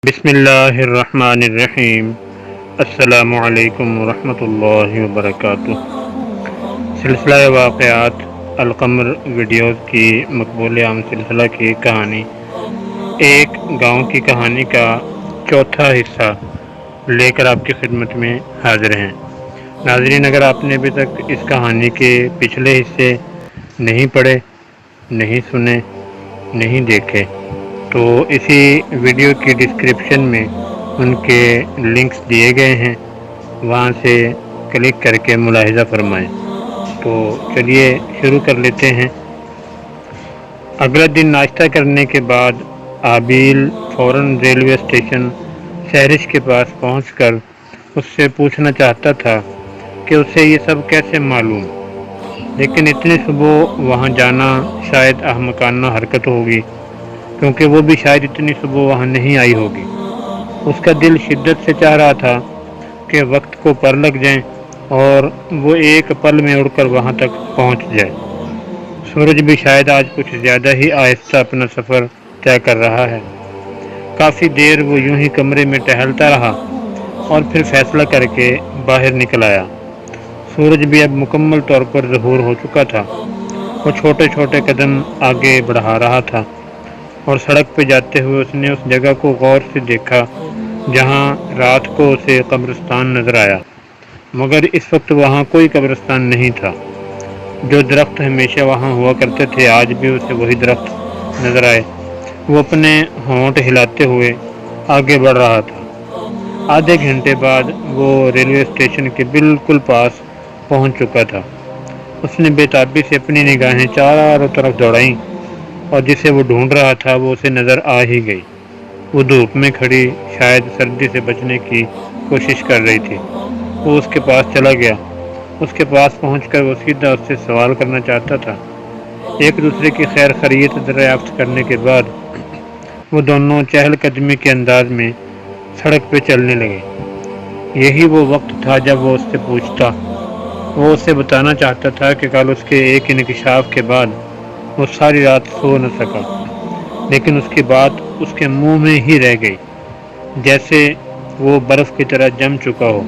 بسم اللہ الرحمن الرحیم۔ السلام علیکم ورحمۃ اللہ وبرکاتہ۔ سلسلہ واقعات القمر ویڈیوز کی مقبول عام سلسلہ کی کہانی ایک گاؤں کی کہانی کا چوتھا حصہ لے کر آپ کی خدمت میں حاضر ہیں۔ ناظرین، اگر آپ نے ابھی تک اس کہانی کے پچھلے حصے نہیں پڑھے، نہیں سنے، نہیں دیکھے تو اسی ویڈیو کی ڈسکرپشن میں ان کے لنکس دیے گئے ہیں، وہاں سے کلک کر کے ملاحظہ فرمائیں۔ تو چلیے شروع کر لیتے ہیں۔ اگلا دن ناشتہ کرنے کے بعد عابیل فوراً ریلوے اسٹیشن سہرش کے پاس پہنچ کر اس سے پوچھنا چاہتا تھا کہ اسے یہ سب کیسے معلوم، لیکن اتنی صبح وہاں جانا شاید احمقانہ حرکت ہوگی، کیونکہ وہ بھی شاید اتنی صبح وہاں نہیں آئی ہوگی۔ اس کا دل شدت سے چاہ رہا تھا کہ وقت کو پر لگ جائیں اور وہ ایک پل میں اڑ کر وہاں تک پہنچ جائے۔ سورج بھی شاید آج کچھ زیادہ ہی آہستہ اپنا سفر طے کر رہا ہے۔ کافی دیر وہ یوں ہی کمرے میں ٹہلتا رہا اور پھر فیصلہ کر کے باہر نکل آیا۔ سورج بھی اب مکمل طور پر ظہور ہو چکا تھا۔ وہ چھوٹے چھوٹے قدم آگے بڑھا رہا تھا اور سڑک پہ جاتے ہوئے اس نے اس جگہ کو غور سے دیکھا جہاں رات کو اسے قبرستان نظر آیا، مگر اس وقت وہاں کوئی قبرستان نہیں تھا۔ جو درخت ہمیشہ وہاں ہوا کرتے تھے آج بھی اسے وہی درخت نظر آئے۔ وہ اپنے ہونٹ ہلاتے ہوئے آگے بڑھ رہا تھا۔ آدھے گھنٹے بعد وہ ریلوے اسٹیشن کے بالکل پاس پہنچ چکا تھا۔ اس نے بے تابی سے اپنی نگاہیں چاروں طرف دوڑائیں اور جسے وہ ڈھونڈ رہا تھا وہ اسے نظر آ ہی گئی۔ وہ دھوپ میں کھڑی شاید سردی سے بچنے کی کوشش کر رہی تھی۔ وہ اس کے پاس چلا گیا۔ اس کے پاس پہنچ کر وہ سیدھا اس سے سوال کرنا چاہتا تھا۔ ایک دوسرے کی خیر خیریت دریافت کرنے کے بعد وہ دونوں چہل قدمی کے انداز میں سڑک پہ چلنے لگے۔ یہی وہ وقت تھا جب وہ اس سے پوچھتا۔ وہ اسے بتانا چاہتا تھا کہ کل اس کے ایک انکشاف کے بعد وہ ساری رات سو نہ سکا، لیکن اس کی بات اس کے منہ میں ہی رہ گئی، جیسے وہ برف کی طرح جم چکا ہو۔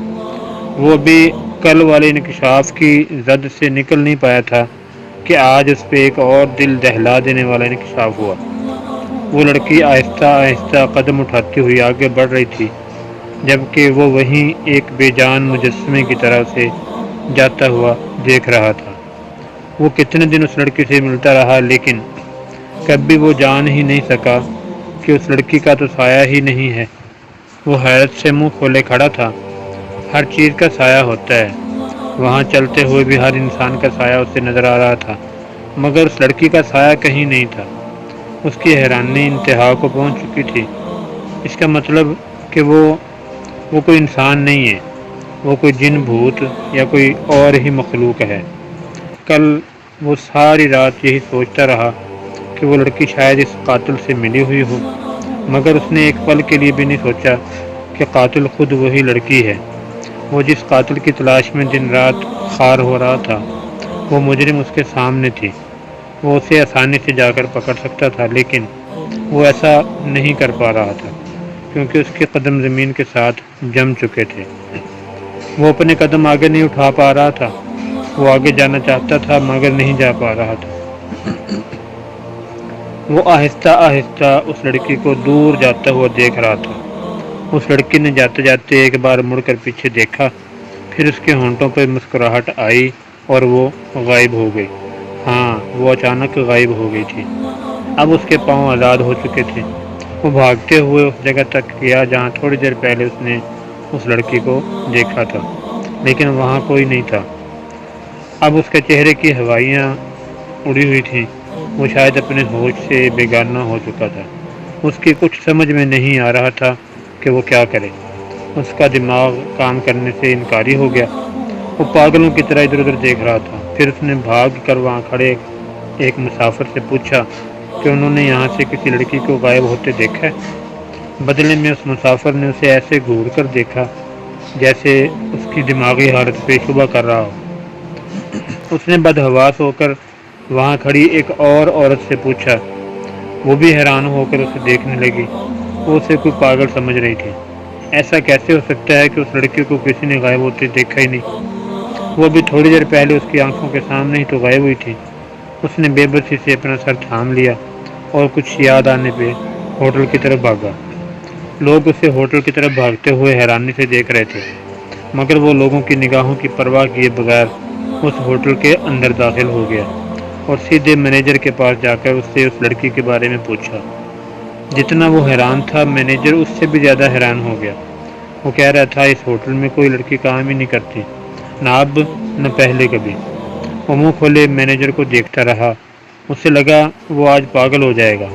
وہ بھی کل والے انکشاف کی زد سے نکل نہیں پایا تھا کہ آج اس پہ ایک اور دل دہلا دینے والا انکشاف ہوا۔ وہ لڑکی آہستہ آہستہ قدم اٹھاتی ہوئی آگے بڑھ رہی تھی، جبکہ وہ وہیں ایک بے جان مجسمے کی طرح سے جاتا ہوا دیکھ رہا تھا۔ وہ کتنے دن اس لڑکی سے ملتا رہا، لیکن کبھی وہ جان ہی نہیں سکا کہ اس لڑکی کا تو سایہ ہی نہیں ہے۔ وہ حیرت سے منہ کھولے کھڑا تھا۔ ہر چیز کا سایہ ہوتا ہے۔ وہاں چلتے ہوئے بھی ہر انسان کا سایہ اسے نظر آ رہا تھا، مگر اس لڑکی کا سایہ کہیں نہیں تھا۔ اس کی حیرانی انتہا کو پہنچ چکی تھی۔ اس کا مطلب کہ وہ کوئی انسان نہیں ہے، وہ کوئی جن بھوت یا کوئی اور ہی مخلوق ہے۔ کل وہ ساری رات یہی سوچتا رہا کہ وہ لڑکی شاید اس قاتل سے ملی ہوئی ہو، مگر اس نے ایک پل کے لیے بھی نہیں سوچا کہ قاتل خود وہی لڑکی ہے۔ وہ جس قاتل کی تلاش میں دن رات خوار ہو رہا تھا، وہ مجرم اس کے سامنے تھی۔ وہ اسے آسانی سے جا کر پکڑ سکتا تھا، لیکن وہ ایسا نہیں کر پا رہا تھا کیونکہ اس کے قدم زمین کے ساتھ جم چکے تھے۔ وہ اپنے قدم آگے نہیں اٹھا پا رہا تھا۔ وہ آگے جانا چاہتا تھا مگر نہیں جا پا رہا تھا۔ وہ آہستہ آہستہ اس لڑکی کو دور جاتا ہوا دیکھ رہا تھا۔ اس لڑکی نے جاتے جاتے ایک بار مڑ کر پیچھے دیکھا، پھر اس کے ہونٹوں پر مسکراہٹ آئی اور وہ غائب ہو گئی۔ ہاں، وہ اچانک غائب ہو گئی تھی۔ اب اس کے پاؤں آزاد ہو چکے تھے۔ وہ بھاگتے ہوئے اس جگہ تک گیا جہاں تھوڑی دیر پہلے اس نے اس لڑکی کو دیکھا تھا، لیکن وہاں کوئی نہیں تھا۔ اب اس کے چہرے کی ہوائیاں اڑی ہوئی تھیں۔ وہ شاید اپنے ہوش سے بیگانہ ہو چکا تھا۔ اس کی کچھ سمجھ میں نہیں آ رہا تھا کہ وہ کیا کرے۔ اس کا دماغ کام کرنے سے انکاری ہو گیا۔ وہ پاگلوں کی طرح ادھر ادھر دیکھ رہا تھا۔ پھر اس نے بھاگ کر وہاں کھڑے ایک مسافر سے پوچھا کہ انہوں نے یہاں سے کسی لڑکی کو غائب ہوتے دیکھا ہے۔ بدلے میں اس مسافر نے اسے ایسے گھور کر دیکھا جیسے اس کی دماغی حالت پہ شبہ کر رہا ہو۔ اس نے بدحواس ہو کر وہاں کھڑی ایک اور عورت سے پوچھا۔ وہ بھی حیران ہو کر اسے دیکھنے لگی۔ وہ اسے کوئی پاگل سمجھ رہی تھی۔ ایسا کیسے ہو سکتا ہے کہ اس لڑکی کو کسی نے غائب ہوتے دیکھا ہی نہیں؟ وہ بھی تھوڑی دیر پہلے اس کی آنکھوں کے سامنے ہی تو غائب ہوئی تھی۔ اس نے بے بسی سے اپنا سر تھام لیا اور کچھ یاد آنے پہ ہوٹل کی طرف بھاگا۔ لوگ اسے ہوٹل کی طرف بھاگتے ہوئے حیرانی سے دیکھ رہے تھے، مگر وہ لوگوں کی نگاہوں کی پرواہ کیے بغیر اس ہوٹل کے اندر داخل ہو گیا اور سیدھے مینیجر کے پاس جا کر اس سے اس لڑکی کے بارے میں پوچھا۔ جتنا وہ حیران تھا، مینیجر اس سے بھی زیادہ حیران ہو گیا۔ وہ کہہ رہا تھا اس ہوٹل میں کوئی لڑکی کام ہی نہیں کرتی، نہ اب نہ پہلے کبھی۔ وہ منہ کھولے مینیجر کو دیکھتا رہا۔ اسے لگا وہ آج پاگل ہو جائے گا۔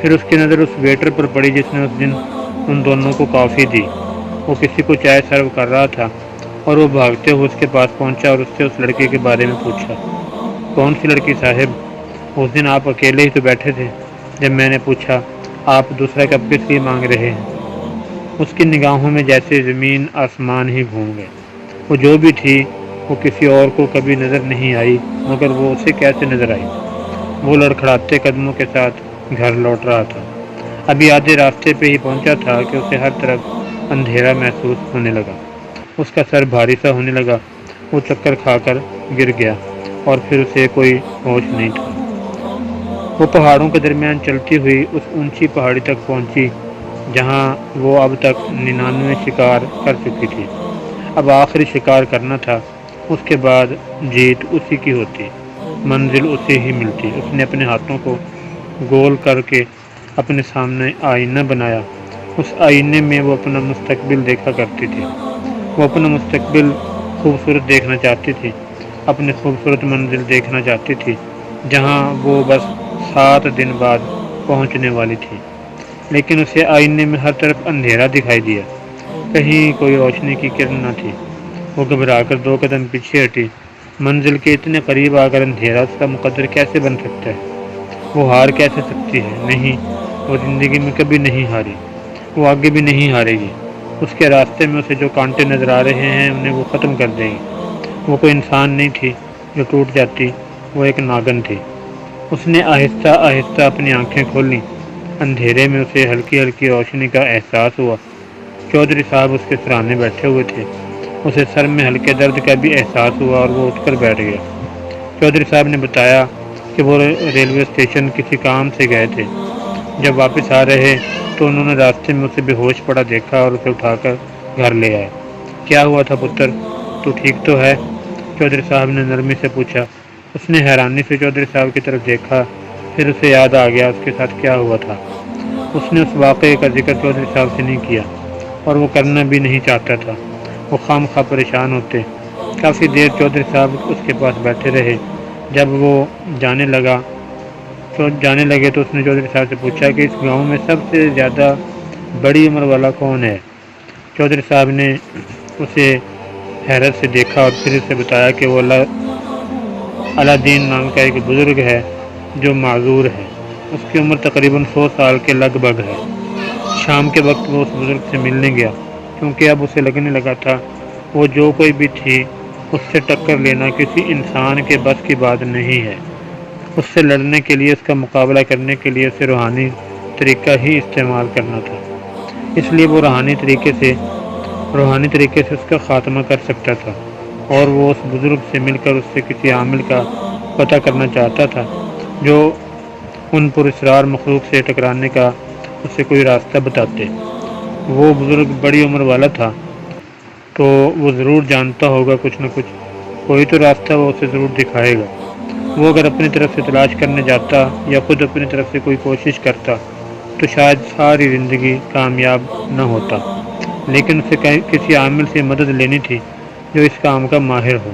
پھر اس کی نظر اس ویٹر پر پڑی جس نے اس دن ان دونوں کو کافی دی۔ وہ کسی کو چائے سرو کر رہا تھا اور وہ بھاگتے ہوئے اس کے پاس پہنچا اور اس سے اس لڑکی کے بارے میں پوچھا۔ کون سی لڑکی صاحب؟ اس دن آپ اکیلے ہی تو بیٹھے تھے جب میں نے پوچھا آپ دوسرا کب کس لیے مانگ رہے ہیں؟ اس کی نگاہوں میں جیسے زمین آسمان ہی گھوم گئے۔ وہ جو بھی تھی وہ کسی اور کو کبھی نظر نہیں آئی، مگر وہ اسے کیسے نظر آئی؟ وہ لڑکھڑاتے قدموں کے ساتھ گھر لوٹ رہا تھا۔ ابھی آدھے راستے پہ ہی پہنچا تھا کہ اسے ہر طرف اندھیرا محسوس ہونے لگا۔ اس کا سر بھاری سا ہونے لگا۔ وہ چکر کھا کر گر گیا اور پھر اسے کوئی ہوش نہیں تھا۔ وہ پہاڑوں کے درمیان چلتی ہوئی اس اونچی پہاڑی تک پہنچی جہاں وہ اب تک 99 شکار کر چکی تھی۔ اب آخری شکار کرنا تھا، اس کے بعد جیت اسی کی ہوتی، منزل اسے ہی ملتی۔ اس نے اپنے ہاتھوں کو گول کر کے اپنے سامنے آئینہ بنایا۔ اس آئینے میں وہ اپنا مستقبل دیکھا کرتی تھی۔ وہ اپنا مستقبل خوبصورت دیکھنا چاہتی تھی، اپنی خوبصورت منزل دیکھنا چاہتی تھی جہاں وہ بس 7 دن بعد پہنچنے والی تھی۔ لیکن اسے آئینے میں ہر طرف اندھیرا دکھائی دیا، کہیں کوئی روشنی کی کرن نہ تھی۔ وہ گھبرا کر 2 قدم پیچھے ہٹی۔ منزل کے اتنے قریب آ کر اندھیرا اس کا مقدر کیسے بن سکتا ہے؟ وہ ہار کیسے سکتی ہے؟ نہیں، وہ زندگی میں کبھی نہیں ہاری، وہ آگے بھی نہیں ہارے گی۔ اس کے راستے میں اسے جو کانٹے نظر آ رہے ہیں انہیں وہ ختم کر دے گی۔ وہ کوئی انسان نہیں تھی جو ٹوٹ جاتی، وہ ایک ناگن تھی۔ اس نے آہستہ آہستہ اپنی آنکھیں کھولیں۔ اندھیرے میں اسے ہلکی ہلکی روشنی کا احساس ہوا۔ چودھری صاحب اس کے سرانے بیٹھے ہوئے تھے۔ اسے سر میں ہلکے درد کا بھی احساس ہوا اور وہ اٹھ کر بیٹھ گیا۔ چودھری صاحب نے بتایا کہ وہ ریلوے اسٹیشن کسی کام سے گئے تھے۔ جب واپس آ رہے تو انہوں نے راستے میں اسے بے ہوش پڑا دیکھا اور اسے اٹھا کر گھر لے آئے۔ کیا ہوا تھا پتر؟ تو ٹھیک تو ہے؟ چودھری صاحب نے نرمی سے پوچھا۔ اس نے حیرانی سے چودھری صاحب کی طرف دیکھا، پھر اسے یاد آ گیا اس کے ساتھ کیا ہوا تھا۔ اس نے اس واقعے کا ذکر چودھری صاحب سے نہیں کیا اور وہ کرنا بھی نہیں چاہتا تھا۔ وہ خام خواہ پریشان ہوتے۔ کافی دیر چودھری صاحب اس کے پاس بیٹھے رہے۔ جب وہ جانے لگے تو اس نے چودھری صاحب سے پوچھا کہ اس گاؤں میں سب سے زیادہ بڑی عمر والا کون ہے؟ چودھری صاحب نے اسے حیرت سے دیکھا اور پھر اسے بتایا کہ وہ علادین نام کا ایک بزرگ ہے جو معذور ہے۔ اس کی عمر تقریباً 100 سال کے لگ بھگ ہے۔ شام کے وقت وہ اس بزرگ سے ملنے گیا کیونکہ اب اسے لگنے لگا تھا وہ جو کوئی بھی تھی اس سے ٹکر لینا کسی انسان کے بس کی بات نہیں ہے۔ اس سے لڑنے کے لیے، اس کا مقابلہ کرنے کے لیے اسے روحانی طریقہ ہی استعمال کرنا تھا۔ اس لیے وہ روحانی طریقے سے اس کا خاتمہ کر سکتا تھا، اور وہ اس بزرگ سے مل کر اس سے کسی عامل کا پتہ کرنا چاہتا تھا جو ان پر اسرار مخلوق سے ٹکرانے کا اسے کوئی راستہ بتاتے۔ وہ بزرگ بڑی عمر والا تھا تو وہ ضرور جانتا ہوگا کچھ نہ کچھ، کوئی تو راستہ وہ اسے ضرور دکھائے گا۔ وہ اگر اپنی طرف سے تلاش کرنے جاتا یا خود اپنی طرف سے کوئی کوشش کرتا تو شاید ساری زندگی کامیاب نہ ہوتا، لیکن اسے کسی عامل سے مدد لینی تھی جو اس کام کا ماہر ہو۔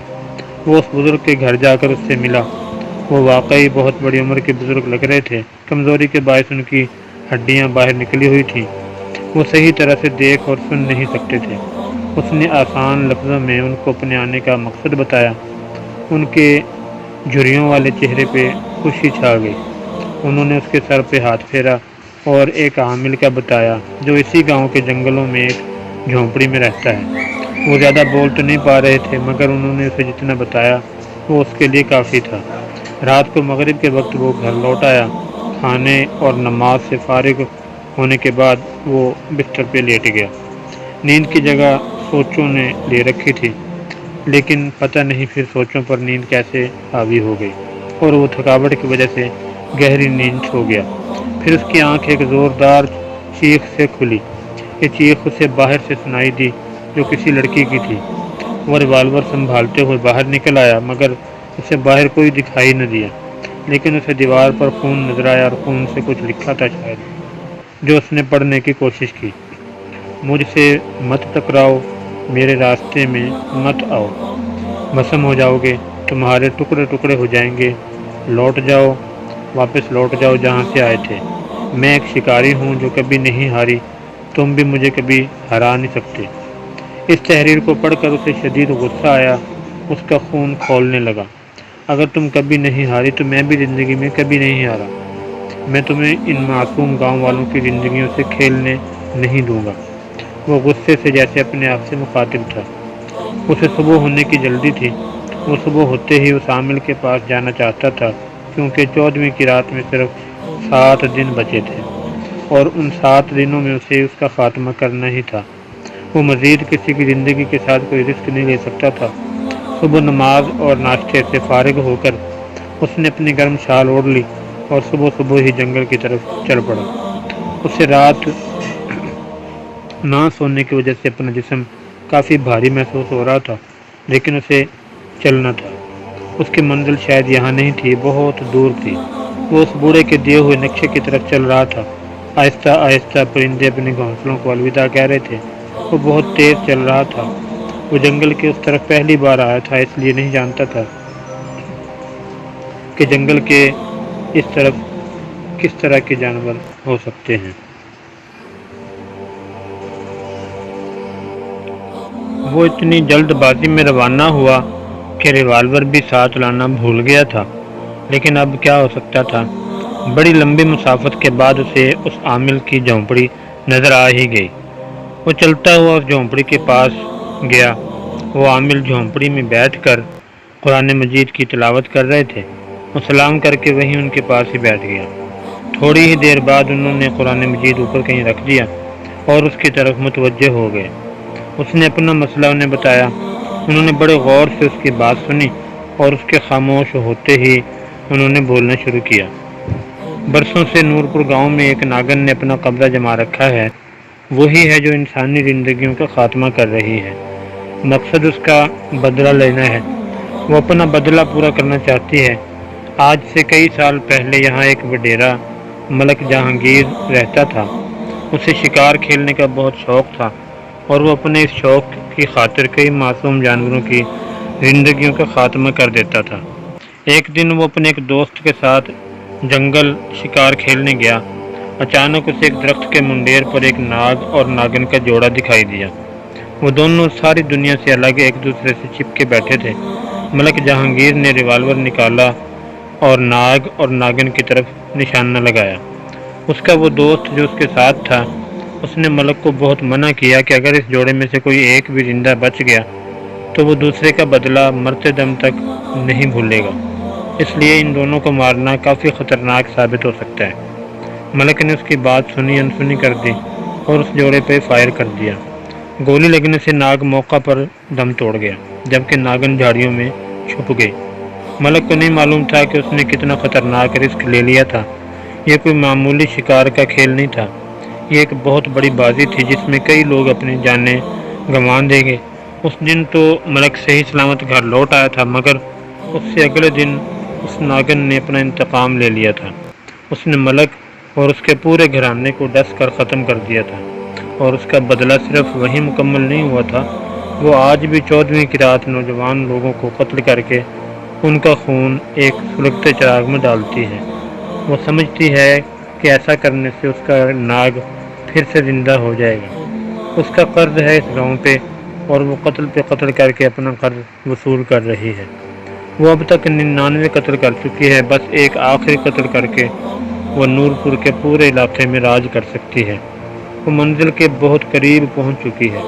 وہ اس بزرگ کے گھر جا کر اس سے ملا۔ وہ واقعی بہت بڑی عمر کے بزرگ لگ رہے تھے۔ کمزوری کے باعث ان کی ہڈیاں باہر نکلی ہوئی تھیں۔ وہ صحیح طرح سے دیکھ اور سن نہیں سکتے تھے۔ اس نے آسان لفظوں میں ان کو اپنے آنے کا مقصد بتایا۔ ان کے جھریوں والے چہرے پہ خوشی چھا گئی۔ انہوں نے اس کے سر پہ ہاتھ پھیرا اور ایک عامل کا بتایا جو اسی گاؤں کے جنگلوں میں ایک جھونپڑی میں رہتا ہے۔ وہ زیادہ بول تو نہیں پا رہے تھے، مگر انہوں نے اسے جتنا بتایا وہ اس کے لیے کافی تھا۔ رات کو مغرب کے وقت وہ گھر لوٹ آیا۔ کھانے اور نماز سے فارغ ہونے کے بعد وہ بستر پہ لیٹ گیا۔ نیند کی جگہ سوچوں نے لے رکھی تھی، لیکن پتہ نہیں پھر سوچوں پر نیند کیسے حاوی ہو گئی اور وہ تھکاوٹ کی وجہ سے گہری نیند سو گیا۔ پھر اس کی آنکھ ایک زوردار چیخ سے کھلی۔ یہ چیخ اسے باہر سے سنائی دی جو کسی لڑکی کی تھی۔ وہ ریوالور سنبھالتے ہوئے باہر نکل آیا، مگر اسے باہر کوئی دکھائی نہ دیا، لیکن اسے دیوار پر خون نظر آیا اور خون سے کچھ لکھا تھا شاید، جو اس نے پڑھنے کی کوشش کی۔ مجھ سے مت ٹکراؤ، میرے راستے میں مت آؤ، بھسم ہو جاؤ گے، تمہارے ٹکڑے ٹکڑے ہو جائیں گے، لوٹ جاؤ، واپس لوٹ جاؤ جہاں سے آئے تھے۔ میں ایک شکاری ہوں جو کبھی نہیں ہاری، تم بھی مجھے کبھی ہرا نہیں سکتے۔ اس تحریر کو پڑھ کر اسے شدید غصہ آیا، اس کا خون کھولنے لگا۔ اگر تم کبھی نہیں ہاری تو میں بھی زندگی میں کبھی نہیں ہارا۔ میں تمہیں ان معصوم گاؤں والوں کی زندگیوں سے کھیلنے نہیں دوں گا۔ وہ غصے سے جیسے اپنے آپ سے مخاطب تھا۔ اسے صبح ہونے کی جلدی تھی۔ وہ صبح ہوتے ہی اس عامل کے پاس جانا چاہتا تھا، کیونکہ 14ویں کی رات میں صرف 7 دن بچے تھے اور ان 7 دنوں میں اسے اس کا خاتمہ کرنا ہی تھا۔ وہ مزید کسی کی زندگی کے ساتھ کوئی رسک نہیں لے سکتا تھا۔ صبح نماز اور ناشتے سے فارغ ہو کر اس نے اپنی گرم شال اوڑھ لی اور صبح ہی جنگل کی طرف چل پڑا۔ اسے رات نہ سونے کی وجہ سے اپنا جسم کافی بھاری محسوس ہو رہا تھا، لیکن اسے چلنا تھا۔ اس کی منزل شاید یہاں نہیں تھی، بہت دور تھی۔ وہ اس بوڑھے کے دیے ہوئے نقشے کی طرف چل رہا تھا۔ آہستہ آہستہ پرندے اپنے گھونسلوں کو الوداع کہہ رہے تھے۔ وہ بہت تیز چل رہا تھا۔ وہ جنگل کے اس طرف پہلی بار آیا تھا، اس لیے نہیں جانتا تھا کہ جنگل کے اس طرف کس طرح کے جانور ہو سکتے ہیں۔ وہ اتنی جلد بازی میں روانہ ہوا کہ ریوالور بھی ساتھ لانا بھول گیا تھا، لیکن اب کیا ہو سکتا تھا۔ بڑی لمبی مسافت کے بعد اسے اس عامل کی جھونپڑی نظر آ ہی گئی۔ وہ چلتا ہوا اس جھونپڑی کے پاس گیا۔ وہ عامل جھونپڑی میں بیٹھ کر قرآن مجید کی تلاوت کر رہے تھے۔ وہ سلام کر کے وہیں ان کے پاس ہی بیٹھ گیا۔ تھوڑی ہی دیر بعد انہوں نے قرآن مجید اوپر کہیں رکھ دیا اور اس کی طرف متوجہ ہو گئے۔ اس نے اپنا مسئلہ انہیں بتایا۔ انہوں نے بڑے غور سے اس کی بات سنی اور اس کے خاموش ہوتے ہی انہوں نے بولنا شروع کیا۔ برسوں سے نورپور گاؤں میں ایک ناگن نے اپنا قبضہ جما رکھا ہے۔ وہی ہے جو انسانی زندگیوں کا خاتمہ کر رہی ہے۔ مقصد اس کا بدلہ لینا ہے۔ وہ اپنا بدلہ پورا کرنا چاہتی ہے۔ آج سے کئی سال پہلے یہاں ایک وڈیرا ملک جہانگیر رہتا تھا۔ اسے شکار کھیلنے کا بہت شوق تھا اور وہ اپنے اس شوق کی خاطر کئی معصوم جانوروں کی زندگیوں کا خاتمہ کر دیتا تھا۔ ایک دن وہ اپنے ایک دوست کے ساتھ جنگل شکار کھیلنے گیا۔ اچانک اسے ایک درخت کے منڈیر پر ایک ناگ اور ناگن کا جوڑا دکھائی دیا۔ وہ دونوں ساری دنیا سے الگ ایک دوسرے سے چپکے بیٹھے تھے۔ ملک جہانگیر نے ریوالور نکالا اور ناگ اور ناگن کی طرف نشانہ لگایا۔ اس کا وہ دوست جو اس کے ساتھ تھا، اس نے ملک کو بہت منع کیا کہ اگر اس جوڑے میں سے کوئی ایک بھی زندہ بچ گیا تو وہ دوسرے کا بدلہ مرتے دم تک نہیں بھولے گا، اس لیے ان دونوں کو مارنا کافی خطرناک ثابت ہو سکتا ہے۔ ملک نے اس کی بات سنی انسنی کر دی اور اس جوڑے پہ فائر کر دیا۔ گولی لگنے سے ناگ موقع پر دم توڑ گیا، جبکہ ناگن جھاڑیوں میں چھپ گئی۔ ملک کو نہیں معلوم تھا کہ اس نے کتنا خطرناک رسک لے لیا تھا۔ یہ کوئی معمولی شکار کا کھیل نہیں تھا، یہ ایک بہت بڑی بازی تھی جس میں کئی لوگ اپنی جانیں گنوا دیں گے۔ اس دن تو ملک صحیح سلامت گھر لوٹ آیا تھا، مگر اس سے اگلے دن اس ناگن نے اپنا انتقام لے لیا تھا۔ اس نے ملک اور اس کے پورے گھرانے کو ڈس کر ختم کر دیا تھا، اور اس کا بدلہ صرف وہی مکمل نہیں ہوا تھا، وہ آج بھی 14ویں کی رات نوجوان لوگوں کو قتل کر کے ان کا خون ایک سلگتے چراغ میں ڈالتی ہے۔ وہ سمجھتی ہے کہ ایسا کرنے سے اس کا ناگ پھر سے زندہ ہو جائے گا۔ اس کا قرض ہے اس گاؤں پہ اور وہ قتل پہ قتل کر کے اپنا قرض وصول کر رہی ہے۔ وہ اب تک 99 قتل کر چکی ہے، بس ایک آخری قتل کر کے وہ نورپور کے پورے علاقے میں راج کر سکتی ہے۔ وہ منزل کے بہت قریب پہنچ چکی ہے۔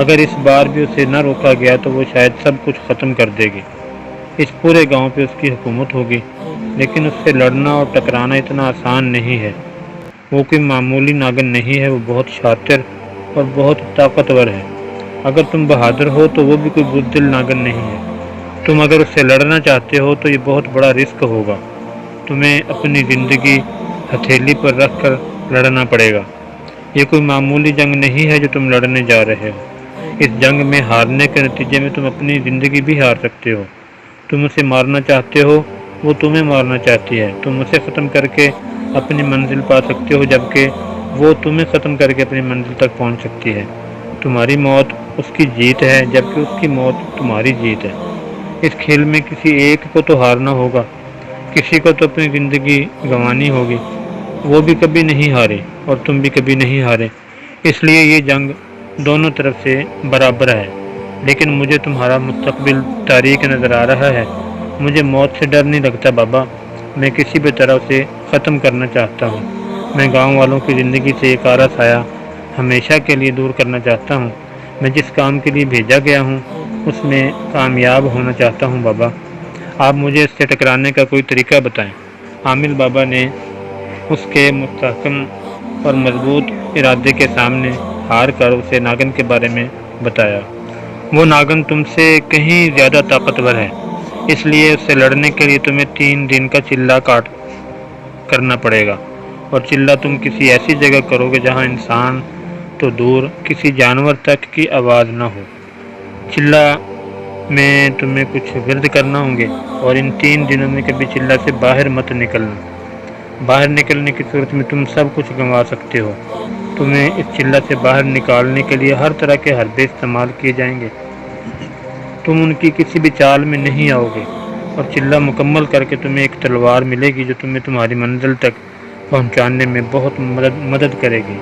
اگر اس بار بھی اسے نہ روکا گیا تو وہ شاید سب کچھ ختم کر دے گی۔ اس پورے گاؤں پہ اس کی حکومت ہوگی، لیکن اس سے لڑنا اور ٹکرانا اتنا آسان نہیں ہے۔ وہ کوئی معمولی ناگن نہیں ہے، وہ بہت شاطر اور بہت طاقتور ہے۔ اگر تم بہادر ہو تو وہ بھی کوئی بزدل ناگن نہیں ہے۔ تم اگر اس سے لڑنا چاہتے ہو تو یہ بہت بڑا رسک ہوگا، تمہیں اپنی زندگی ہتھیلی پر رکھ کر لڑنا پڑے گا۔ یہ کوئی معمولی جنگ نہیں ہے جو تم لڑنے جا رہے ہو۔ اس جنگ میں ہارنے کے نتیجے میں تم اپنی زندگی بھی ہار سکتے ہو۔ تم اسے مارنا چاہتے ہو، وہ تمہیں مارنا چاہتی ہے۔ تم اسے ختم کر کے اپنی منزل پا سکتے ہو، جبکہ وہ تمہیں ختم کر کے اپنی منزل تک پہنچ سکتی ہے۔ تمہاری موت اس کی جیت ہے، جبکہ اس کی موت تمہاری جیت ہے۔ اس کھیل میں کسی ایک کو تو ہارنا ہوگا، کسی کو تو اپنی زندگی گنوانی ہوگی۔ وہ بھی کبھی نہیں ہارے اور تم بھی کبھی نہیں ہارے، اس لیے یہ جنگ دونوں طرف سے برابر ہے۔ لیکن مجھے تمہارا مستقبل تاریک نظر آ رہا ہے۔ مجھے موت سے ڈر نہیں لگتا بابا، میں کسی بھی طرح اسے ختم کرنا چاہتا ہوں۔ میں گاؤں والوں کی زندگی سے یہ کالا سایہ ہمیشہ کے لیے دور کرنا چاہتا ہوں۔ میں جس کام کے لیے بھیجا گیا ہوں اس میں کامیاب ہونا چاہتا ہوں بابا۔ آپ مجھے اس سے ٹکرانے کا کوئی طریقہ بتائیں۔ عامل بابا نے اس کے مستحکم اور مضبوط ارادے کے سامنے ہار کر اسے ناگن کے بارے میں بتایا۔ وہ ناگن تم سے کہیں زیادہ طاقتور ہے، اس لیے اس سے لڑنے کے لیے تمہیں 3 دن کا چلہ کاٹ کرنا پڑے گا، اور چلہ تم کسی ایسی جگہ کرو گے جہاں انسان تو دور کسی جانور تک کی آواز نہ ہو۔ چلہ میں تمہیں کچھ ورد کرنا ہوں گے، اور ان 3 دنوں میں کبھی چلہ سے باہر مت نکلنا۔ باہر نکلنے کی صورت میں تم سب کچھ گنوا سکتے ہو۔ تمہیں اس چلہ سے باہر نکالنے کے لیے ہر طرح کے حربے استعمال کیے جائیں گے۔ تم ان کی کسی بھی چال میں نہیں آؤ گے، اور چلہ مکمل کر کے تمہیں ایک تلوار ملے گی جو تمہیں تمہاری منزل تک پہنچانے میں بہت مدد کرے گی۔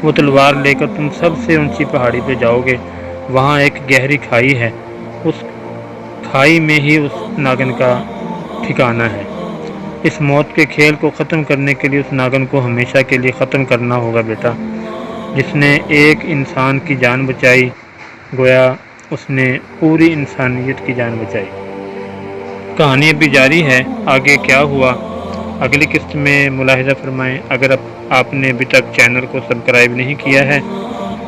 وہ تلوار لے کر تم سب سے اونچی پہاڑی پہ جاؤ گے۔ وہاں ایک گہری کھائی ہے، اس کھائی میں ہی اس ناگن کا ٹھکانہ ہے۔ اس موت کے کھیل کو ختم کرنے کے لیے اس ناگن کو ہمیشہ کے لیے ختم کرنا ہوگا بیٹا۔ جس نے ایک انسان کی جان بچائی، گویا اس نے پوری انسانیت کی جان بچائی۔ کہانی ابھی جاری ہے، آگے کیا ہوا اگلی قسط میں ملاحظہ فرمائیں۔ اگر آپ نے ابھی تک چینل کو سبسکرائب نہیں کیا ہے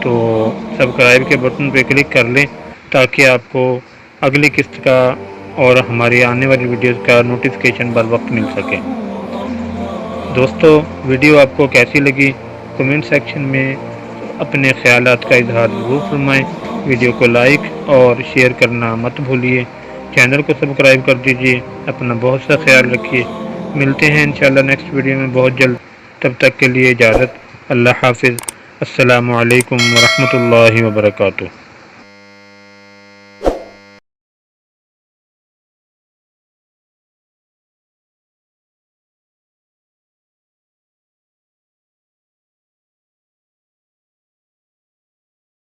تو سبسکرائب کے بٹن پہ کلک کر لیں تاکہ آپ کو اگلی قسط کا اور ہماری آنے والی ویڈیوز کا نوٹیفیکیشن بر وقت مل سکے۔ دوستو، ویڈیو آپ کو کیسی لگی کمنٹ سیکشن میں اپنے خیالات کا اظہار ضرور فرمائیں۔ ویڈیو کو لائک اور شیئر کرنا مت بھولیے۔ چینل کو سبسکرائب کر دیجیے۔ اپنا بہت سا خیال رکھیے۔ ملتے ہیں انشاءاللہ نیکسٹ ویڈیو میں بہت جلد۔ تب تک کے لیے اجازت۔ اللہ حافظ۔ السلام علیکم ورحمۃ اللہ وبرکاتہ۔